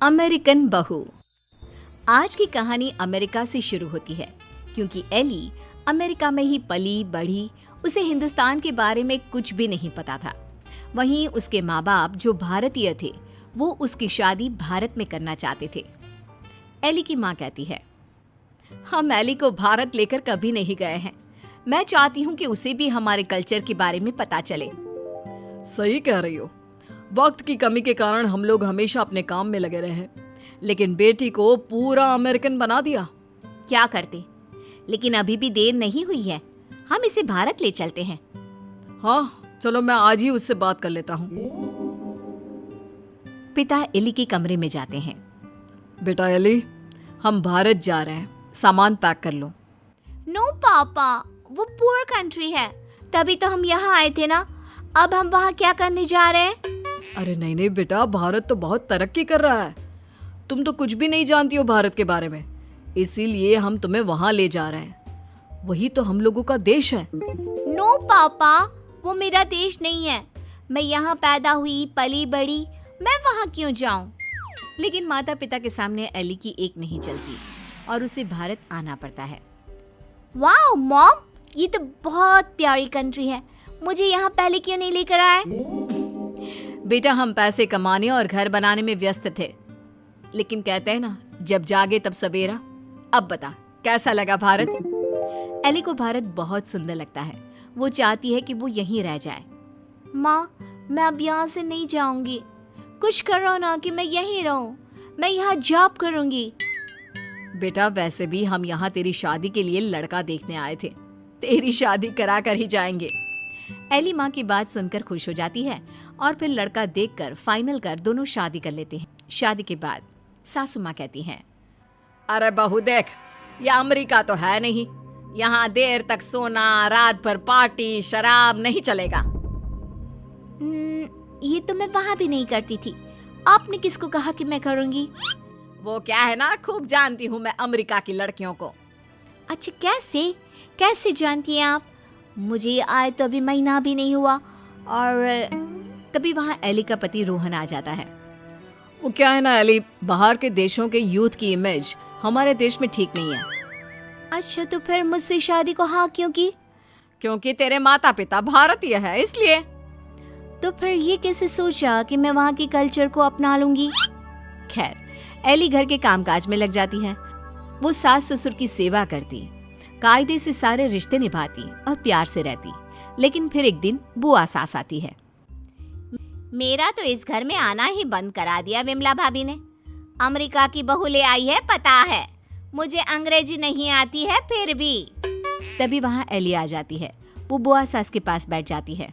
American बहू। आज की कहानी अमेरिका से शुरू होती है क्योंकि एली अमेरिका में ही पली बढ़ी। उसे हिंदुस्तान के बारे में कुछ भी नहीं पता था। वहीं उसके माँ बाप जो भारतीय थे वो उसकी शादी भारत में करना चाहते थे। एली की माँ कहती है, हम एली को भारत लेकर कभी नहीं गए हैं। मैं चाहती हूँ कि उसे भी हमारे कल्चर के बारे में पता चले। सही कह रही हो। वक्त की कमी के कारण हम लोग हमेशा अपने काम में लगे रहे, लेकिन बेटी को पूरा अमेरिकन बना दिया। क्या करते, लेकिन अभी भी देर नहीं हुई है। हम इसे भारत ले चलते हैं। हाँ चलो, मैं आज ही उससे बात कर लेता हूँ। पिता एली के कमरे में जाते हैं। बेटा एली, हम भारत जा रहे हैं, सामान पैक कर लो। नो पापा, वो पुअर कंट्री है, तभी तो हम यहाँ आए थे ना। अब हम वहाँ क्या करने जा रहे हैं? अरे नहीं नहीं बेटा, भारत तो बहुत तरक्की कर रहा है। तुम तो कुछ भी नहीं जानती हो भारत के बारे में, इसीलिए हम तुम्हें वहाँ ले जा रहे हैं। वही तो हम लोगों का देश है। नो पापा, वो मेरा देश नहीं है। मैं यहाँ पैदा हुई पली बड़ी, मैं वहाँ क्यों जाऊँ? लेकिन माता पिता के सामने एली की एक नहीं चलती और उसे भारत आना पड़ता है। वाओ मॉम, ये तो बहुत प्यारी कंट्री है। मुझे यहाँ पहले क्यों नहीं लेकर आए? बेटा, हम पैसे कमाने और घर बनाने में व्यस्त थे, लेकिन कहते हैं ना, जब जागे तब सवेरा। अब बता, कैसा लगा भारत? एली को भारत बहुत सुंदर लगता है। वो चाहती है कि वो यहीं रह जाए। माँ, मैं अब यहाँ से नहीं जाऊंगी। कुछ करो ना कि मैं यहीं रहूं। मैं यहाँ जॉब करूंगी। बेटा, वैसे भी हम यहाँ तेरी शादी के लिए लड़का देखने आए थे। तेरी शादी करा कर ही जाएंगे। एली माँ की बात सुनकर खुश हो जाती है और फिर लड़का देखकर फाइनल कर दोनों शादी कर लेते हैं। शादी के बाद सासू माँ कहती हैं, अरे बहू देख, ये अमेरिका तो है नहीं। यहाँ देर तक सोना, रात भर पार्टी, शराब नहीं चलेगा। ये तो मैं वहाँ भी नहीं करती थी। आपने किसको कहा कि मैं करूँगी? वो क्या है ना, खूब जानती हूँ मैं अमेरिका की लड़कियों को। अच्छा, कैसे जानती हैं आप? मुझे आए तो अभी महीना भी नहीं हुआ। और तभी वहाँ एली का पति रोहन आ जाता है। वो क्या है ना एली, बाहर के देशों के यूथ की इमेज हमारे देश में ठीक नहीं है। अच्छा, तो फिर मुझसे शादी को हाँ क्यों की? क्योंकि तेरे माता पिता भारतीय है, इसलिए। तो फिर ये कैसे सोचा कि मैं वहाँ की कल्चर को अपना लूंगी? खैर, एली घर के कामकाज में लग जाती है। वो सास ससुर की सेवा करती, कायदे से सारे रिश्ते निभाती और प्यार से रहती। लेकिन फिर एक दिन बुआ सास आती है। मेरा तो इस घर में आना ही बंद करा दिया विमला भाभी ने। अमेरिका की बहू ले आई है, पता है। मुझे अंग्रेजी नहीं आती है फिर भी। तभी वहाँ एली आ जाती है। वो बुआ सास के पास बैठ जाती है।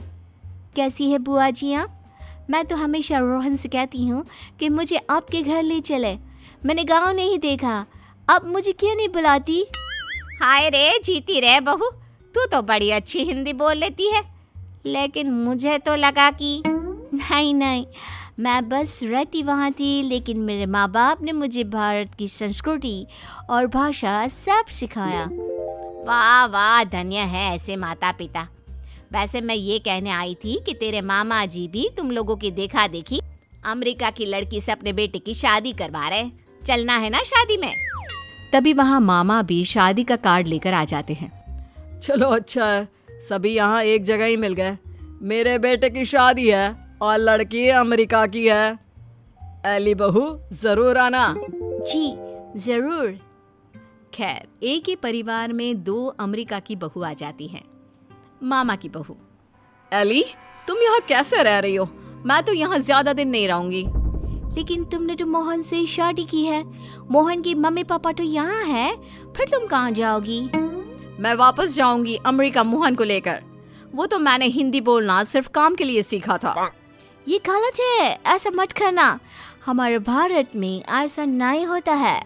कैसी है बुआ जी आप? मैं तो हमेशा रोहन से कहती हूँ कि मुझे आपके घर ले चले। मैंने गाँव नहीं देखा, अब मुझे क्यों नहीं बुलाती? हाय रे, जीती रे बहू, तू तो बड़ी अच्छी हिंदी बोल लेती है। लेकिन मुझे तो लगा कि नहीं, मैं बस रहती वहाँ थी, लेकिन मेरे माँ बाप ने मुझे भारत की संस्कृति और भाषा सब सिखाया। वाह वाह, धन्य है ऐसे माता पिता। वैसे मैं ये कहने आई थी कि तेरे मामा जी भी तुम लोगों की देखा देखी अमेरिका की लड़की से अपने बेटे की शादी करवा रहे। चलना है ना शादी में? तभी वहाँ मामा भी शादी का कार्ड लेकर आ जाते हैं। चलो अच्छा है, सभी यहाँ एक जगह ही मिल गए। मेरे बेटे की शादी है और लड़की अमेरिका की है। एली बहू, जरूर आना। जी जरूर। खैर, एक ही परिवार में दो अमेरिका की बहू आ जाती हैं। मामा की बहू, एली, तुम यहाँ कैसे रह रही हो? मैं तो यहाँ ज्यादा दिन नहीं रहूंगी। लेकिन तुमने तो मोहन से शादी की है। मोहन की मम्मी पापा तो यहाँ है, फिर तुम कहाँ जाओगी? मैं वापस जाऊंगी अमेरिका मोहन को लेकर। वो तो मैंने हिंदी बोलना सिर्फ काम के लिए सीखा था। ये गलत है, ऐसा मत करना। हमारे भारत में ऐसा नहीं होता है।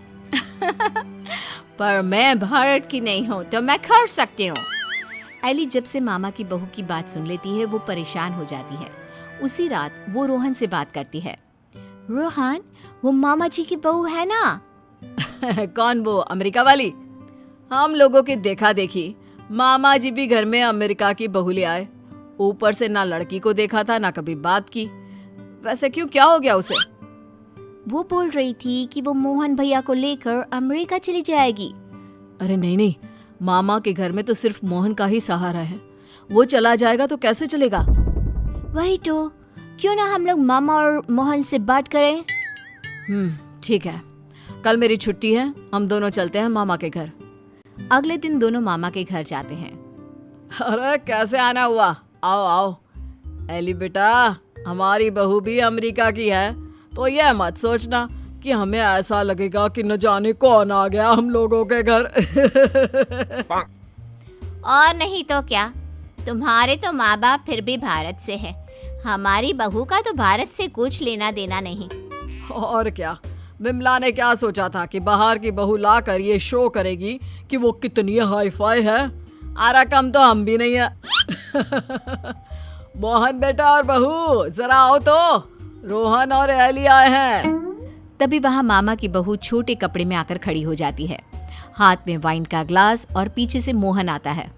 पर मैं भारत की नहीं हूँ तो मैं कर सकती हूँ। एली जब से मामा की बहू की बात सुन लेती है वो परेशान हो जाती है। उसी रात वो रोहन से बात करती है। रोहन, वो मामा जी की बहू है ना? कौन, वो अमेरिका वाली? हम लोगों की देखा देखी मामा जी भी घर में अमेरिका की बहू ले आए। ऊपर से ना लड़की को देखा था, ना कभी बात की। वैसे क्यों, क्या हो गया उसे? वो बोल रही थी कि वो मोहन भैया को लेकर अमेरिका चली जाएगी। अरे नहीं नहीं, मामा के घर में तो सिर्फ मोहन का ही सहारा है। वो चला जाएगा तो कैसे चलेगा? वही तो, क्यों ना हम लोग मामा और मोहन से बात करें। ठीक है, कल मेरी छुट्टी है, हम दोनों चलते हैं मामा के घर। अगले दिन दोनों मामा के घर जाते हैं। अरे कैसे आना हुआ, आओ आओ। एली बेटा, हमारी बहू भी अमेरिका की है, तो यह मत सोचना कि हमें ऐसा लगेगा कि न जाने कौन आ गया हम लोगों के घर। और नहीं तो क्या, तुम्हारे तो माँ बाप फिर भी भारत से है, हमारी बहू का तो भारत से कुछ लेना देना नहीं। और क्या, विमला ने क्या सोचा था कि बाहर की बहू लाकर ये शो करेगी कि वो कितनी हाई फाई है। आरा कम तो हम भी नहीं है। मोहन बेटा और बहू जरा आओ तो, रोहन और एली आए हैं। तभी वहाँ मामा की बहू छोटे कपड़े में आकर खड़ी हो जाती है, हाथ में वाइन का ग्लास, और पीछे से मोहन आता है।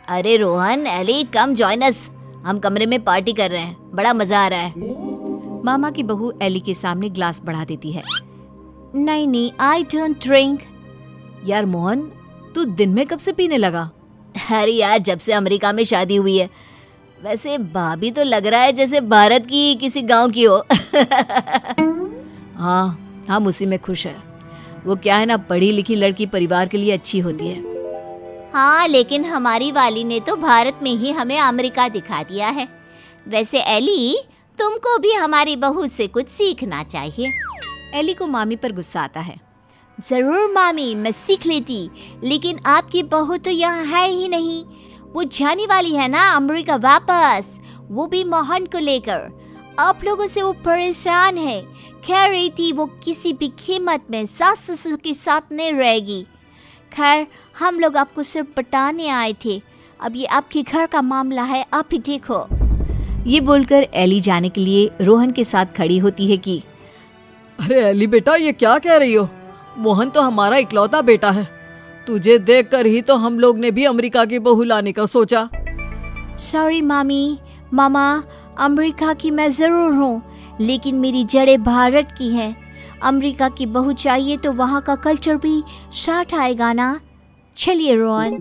अरे Rohan, Ellie, come join us, हम कमरे में पार्टी कर रहे हैं, बड़ा मजा आ रहा है। मामा की बहू एली के सामने ग्लास बढ़ा देती है। नहीं नहीं, आई डोंट ड्रिंक। यार मोहन, तू दिन में कब से पीने लगा? अरे यार, जब से अमेरिका में शादी हुई है। वैसे भाभी तो लग रहा है जैसे भारत की किसी गांव की हो। हाँ, हम उसी में खुश है। वो क्या है ना, पढ़ी लिखी लड़की परिवार के लिए अच्छी होती है। हाँ, लेकिन हमारी वाली ने तो भारत में ही हमें अमेरिका दिखा दिया है। वैसे एली, तुमको भी हमारी बहू से कुछ सीखना चाहिए। एली को मामी पर गुस्सा आता है। जरूर मामी, मैं सीख लेती, लेकिन आपकी बहू तो यहाँ है ही नहीं। वो जाने वाली है ना अमेरिका वापस, वो भी मोहन को लेकर। आप लोगों से वो परेशान है, कह रही थी वो किसी भी कीमत में सास ससुर के साथ नहीं रहेगी। खैर, हम लोग आपको सिर्फ बताने आए थे, अब ये आपके घर का मामला है, आप ही देखो। ये बोलकर एली जाने के लिए रोहन के साथ खड़ी होती है कि अरे एली बेटा, ये क्या कह रही हो? मोहन तो हमारा इकलौता बेटा है। तुझे देखकर ही तो हम लोग ने भी अमेरिका की बहू लाने का सोचा। सॉरी मामी, मामा, अमेरिका की मैं ज़रूर हूँ, लेकिन मेरी जड़ें भारत की हैं। अमेरिका की बहू चाहिए तो वहाँ का कल्चर भी साथ आएगा ना। चलिए रोहन।